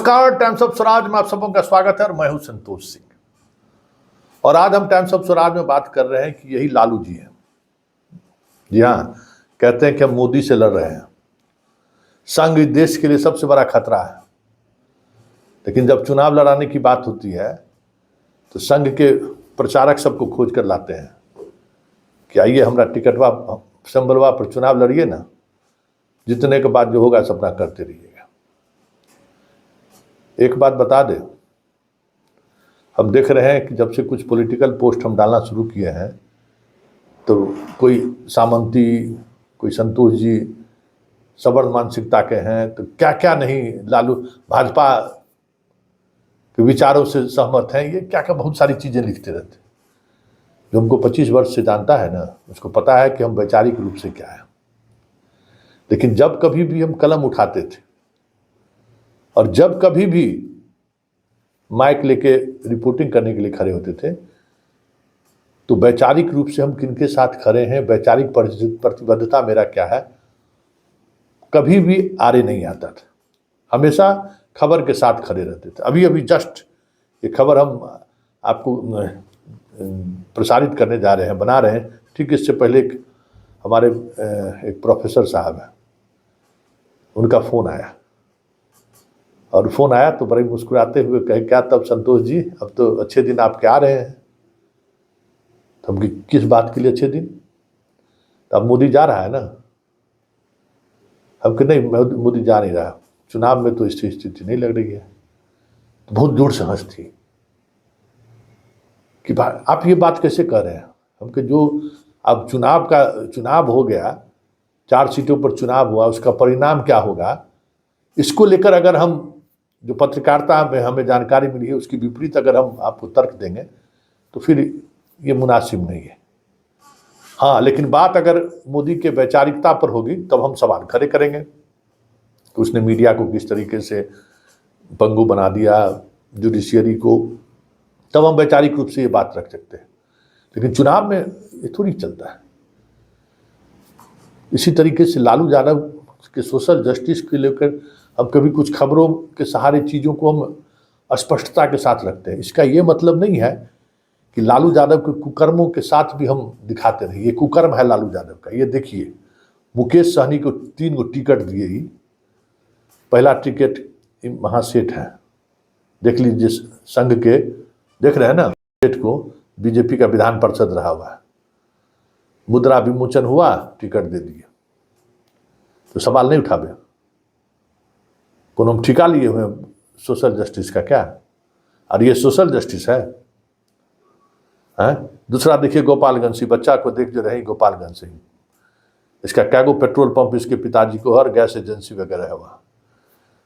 नमस्कार, times of Swaraj में आप सबों का स्वागत है और मैं हूं संतोष सिंह। और आज हम टाइम्स ऑफ स्वराज में बात कर रहे हैं कि यही लालू जी हैं। जी हाँ, कहते हैं कि हम मोदी से लड़ रहे हैं। संघ इस देश के लिए सबसे बड़ा खतरा है, लेकिन जब चुनाव लड़ाने की बात होती है तो संघ के प्रचारक सबको खोज कर लाते हैं कि आइए हमारा टिकटवा संबलवा पर चुनाव लड़िए ना, जितने के बाद जो होगा सपना करते रहिएगा। एक बात बता दें, हम देख रहे हैं कि जब से कुछ पॉलिटिकल पोस्ट हम डालना शुरू किए हैं तो कोई सामंती, कोई संतोष जी सवर्ण मानसिकता के हैं, तो क्या क्या नहीं, लालू भाजपा के विचारों से सहमत हैं, ये क्या क्या बहुत सारी चीज़ें लिखते रहते हैं। जो हमको 25 वर्ष से जानता है ना, उसको पता है कि हम वैचारिक रूप से क्या है। लेकिन जब कभी भी हम कलम उठाते थे और जब कभी भी माइक लेके रिपोर्टिंग करने के लिए खड़े होते थे तो वैचारिक रूप से हम किनके साथ खड़े हैं, वैचारिक प्रतिबद्धता मेरा क्या है, कभी भी आरे नहीं आता था। हमेशा खबर के साथ खड़े रहते थे। अभी अभी जस्ट ये खबर हम आपको प्रसारित करने जा रहे हैं, बना रहे हैं। ठीक इससे पहले हमारे एक प्रोफेसर साहब हैं, उनका फ़ोन आया और फ़ोन आया तो बड़े मुस्कुराते हुए कहे, क्या तब संतोष जी अब तो अच्छे दिन आपके आ रहे हैं। तो हम किस बात के लिए अच्छे दिन? तो अब मोदी जा रहा है ना। हम कि नहीं, मोदी जा नहीं रहा, चुनाव में तो स्थिति नहीं लग रही है। तो बहुत जोर से हंस थी कि आप ये बात कैसे कर रहे हैं। हम कि जो अब चुनाव हो गया, 4 सीटों पर चुनाव हुआ, उसका परिणाम क्या होगा, इसको लेकर अगर हम जो पत्रकारिता में हमें जानकारी मिली है उसकी विपरीत अगर हम आपको तर्क देंगे तो फिर ये मुनासिब नहीं है। हाँ, लेकिन बात अगर मोदी के वैचारिकता पर होगी तब हम सवाल खड़े करेंगे कि उसने मीडिया को किस तरीके से पंगु बना दिया, जुडिशियरी को, तब हम वैचारिक रूप से ये बात रख सकते हैं। लेकिन चुनाव में ये थोड़ी चलता है। इसी तरीके से लालू यादव के सोशल जस्टिस को लेकर हम कभी कुछ खबरों के सहारे चीज़ों को हम स्पष्टता के साथ रखते हैं। इसका ये मतलब नहीं है कि लालू यादव के कुकर्मों के साथ भी हम दिखाते रहे। ये कुकर्म है लालू यादव का। ये देखिए, मुकेश सहनी को 3 गो टिकट दिए ही, पहला टिकट महासेठ है, देख लीजिए, संघ के, देख रहे हैं ना, सेठ को बीजेपी का विधान पार्षद रहा हुआ है। मुद्रा विमोचन हुआ, टिकट दे दिए, तो सवाल नहीं उठावे। कौन हम ठिका लिए हुए सोशल जस्टिस का क्या? और ये सोशल जस्टिस है? दूसरा देखिए, गोपालगंज से बच्चा को देख जो रहे, गोपालगंज से ही इसका क्या गो पेट्रोल पंप इसके पिताजी को और गैस एजेंसी वगैरह है वहाँ।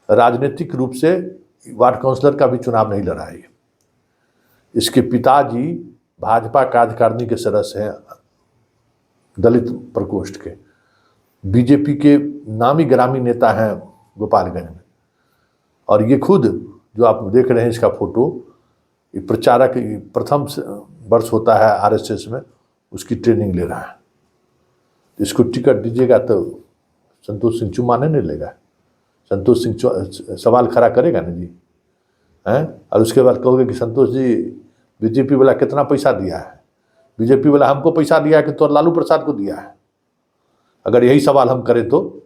राजनीतिक रूप से वार्ड काउंसलर का भी चुनाव नहीं लड़ा है। इसके पिताजी भाजपा कार्यकारिणी के सदस्य हैं, दलित प्रकोष्ठ के, बीजेपी के नामी ग्रामी नेता हैं गोपालगंज में। और ये खुद जो आप देख रहे हैं इसका फोटो, ये प्रचारक प्रथम वर्ष होता है आरएसएस में, उसकी ट्रेनिंग ले रहा है। इसको टिकट दीजिएगा तो संतोष सिंह चुम्मा नहीं लेगा, संतोष सिंह सवाल खड़ा करेगा ना जी, हैं? और उसके बाद कहोगे कि संतोष जी बीजेपी वाला कितना पैसा दिया है, बीजेपी वाला हमको पैसा दिया है कि तो लालू प्रसाद को दिया है। अगर यही सवाल हम करें तो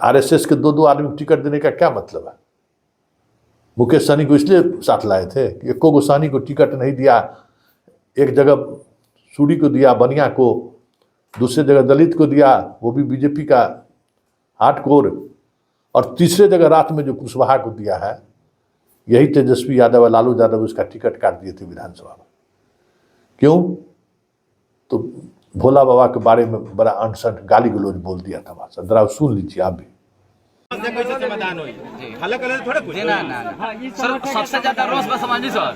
आरएसएस के 2 आदमी टिकट देने का क्या मतलब है? मुकेश सहनी को इसलिए साथ लाए थे कि एको गो सहनी को टिकट नहीं दिया। एक जगह सूरी को दिया, बनिया को, दूसरे जगह दलित को दिया, वो भी बीजेपी का हार्डकोर, और तीसरे जगह रात में जो कुशवाहा को दिया है, यही तेजस्वी यादव और लालू यादव उसका टिकट काट दिए थे विधानसभा में। क्यों? तो भोला बाबा के बारे में बड़ा अनसन गाली गलौज बोल दिया था वहाँ। जरा सुन लीजिए आप भी। सबसे ज्यादा रोष बस समाजी सर।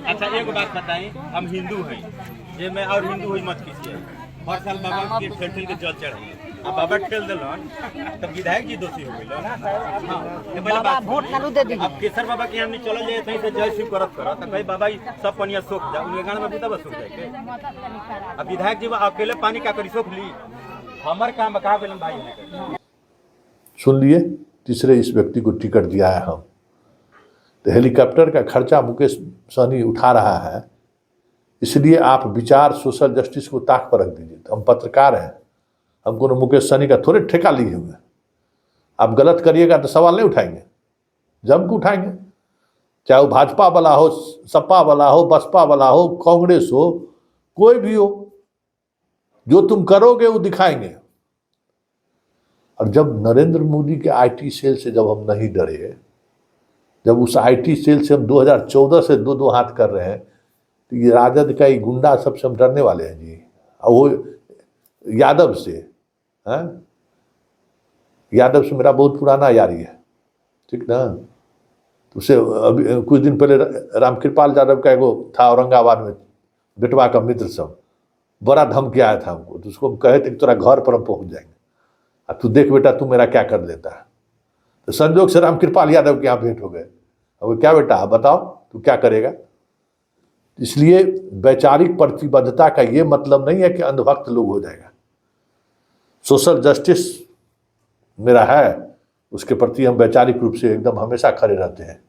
अच्छा एक बात बताएं, हम हिंदू हैं, ये मैं और हिंदू हुई मत कीजिए। हर साल बाबा के ठेल के जल चढ़ाइए, अब बाबा ठेल दिलन तब विधायक जी दोषी हो गए। बाबा वोट चालू दे दीजिए। अब केसर बाबा के यहाँ नहीं चल जाए कहीं से जय शिव करत करत, कहीं बाबा सब पनिया सोख जा, उनके गाँव में भी तब सूख जाए। अब विधायक जी अकेले पानी का करी सोख ली, हमारे काम बका भाई। सुन लिए। तीसरे इस व्यक्ति को टिकट दिया है हम। तो हेलीकॉप्टर का खर्चा मुकेश सहनी उठा रहा है, इसलिए आप विचार सोशल जस्टिस को ताक पर रख दीजिए। तो हम पत्रकार हैं, हम को मुकेश सहनी का थोड़े ठेका लिए हुए हैं। आप गलत करिएगा तो सवाल नहीं उठाएंगे, जम के उठाएंगे, चाहे वो भाजपा वाला हो, सपा वाला हो, बसपा वाला हो, कांग्रेस हो, कोई भी हो। जो तुम करोगे वो दिखाएंगे। और जब नरेंद्र मोदी के आईटी सेल से जब हम नहीं डरे, जब उस आईटी सेल से हम 2014 से दो हाथ कर रहे हैं, तो ये राजद का ये गुंडा सबसे हम डरने वाले हैं जी। और वो यादव से, हैं, यादव से मेरा बहुत पुराना यारी है, ठीक ना। तो उसे अभी कुछ दिन पहले रामकृपाल यादव का एगो था औरंगाबाद में, बेटवा का मित्र सब, बड़ा धमकी आया था हमको। तो उसको हम कहे थे कि तेरा घर पर हम पहुँच जाएंगे, अब तू देख बेटा तू मेरा क्या कर देता है। तो संजोग से रामकृपाल यादव के यहाँ भेंट हो गए। अब क्या बेटा बताओ तू क्या करेगा। इसलिए वैचारिक प्रतिबद्धता का ये मतलब नहीं है कि अंधभक्त लोग हो जाएगा। सोशल जस्टिस मेरा है, उसके प्रति हम वैचारिक रूप से एकदम हमेशा खड़े रहते हैं,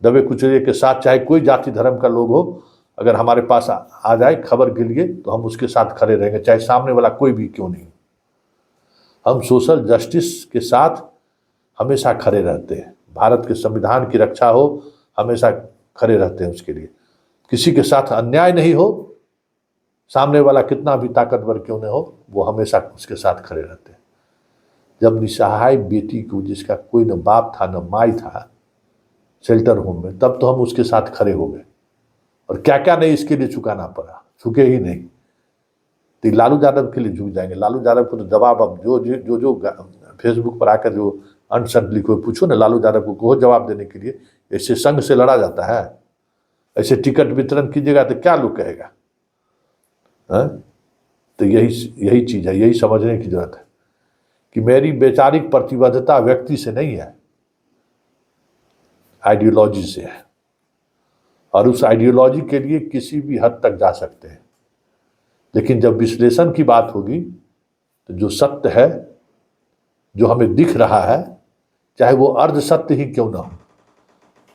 दबे कुचले के साथ। चाहे कोई जाति धर्म का लोग हो, अगर हमारे पास आ जाए खबर के लिए तो हम उसके साथ खड़े रहेंगे, चाहे सामने वाला कोई भी क्यों नहीं। हम सोशल जस्टिस के साथ हमेशा खड़े रहते हैं। भारत के संविधान की रक्षा हो, हमेशा खड़े रहते हैं उसके लिए। किसी के साथ अन्याय नहीं हो, सामने वाला कितना भी ताकतवर क्यों न हो, वो हमेशा उसके साथ खड़े रहते हैं। जब निसहाय बेटी को, जिसका कोई न बाप था न माई था, शेल्टर होम में, तब तो हम उसके साथ खड़े हो गए। और क्या क्या नहीं इसके लिए चुकाना पड़ा, चुके ही नहीं। तो लालू यादव के लिए झुक जाएंगे। लालू यादव को तो जवाब अब जो फेसबुक पर आकर जो अनशन लिखो, पूछो ना लालू यादव को, कहो जवाब देने के लिए। ऐसे संघ से लड़ा जाता है? ऐसे टिकट वितरण कीजिएगा तो क्या लोग कहेगा? तो यही चीज़ है, यही समझने की जरूरत है कि मेरी वैचारिक प्रतिबद्धता व्यक्ति से नहीं है, आइडियोलॉजी से है। और उस आइडियोलॉजी के लिए किसी भी हद तक जा सकते हैं, लेकिन जब विश्लेषण की बात होगी तो जो सत्य है, जो हमें दिख रहा है, चाहे वो अर्ध सत्य ही क्यों ना हो,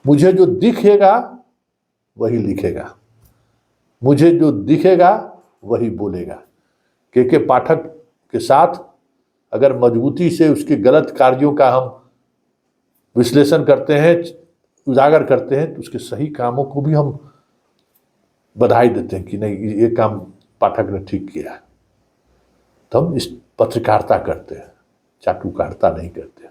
मुझे जो दिखेगा वही लिखेगा, मुझे जो दिखेगा वही बोलेगा। के पाठक के साथ अगर मजबूती से उसके गलत कार्यों का हम विश्लेषण करते हैं, उजागर करते हैं, तो उसके सही कामों को भी हम बधाई देते हैं कि नहीं ये काम पाठक ने ठीक किया। तो हम इस पत्रकारिता करते हैं, चाटुकारिता नहीं करते।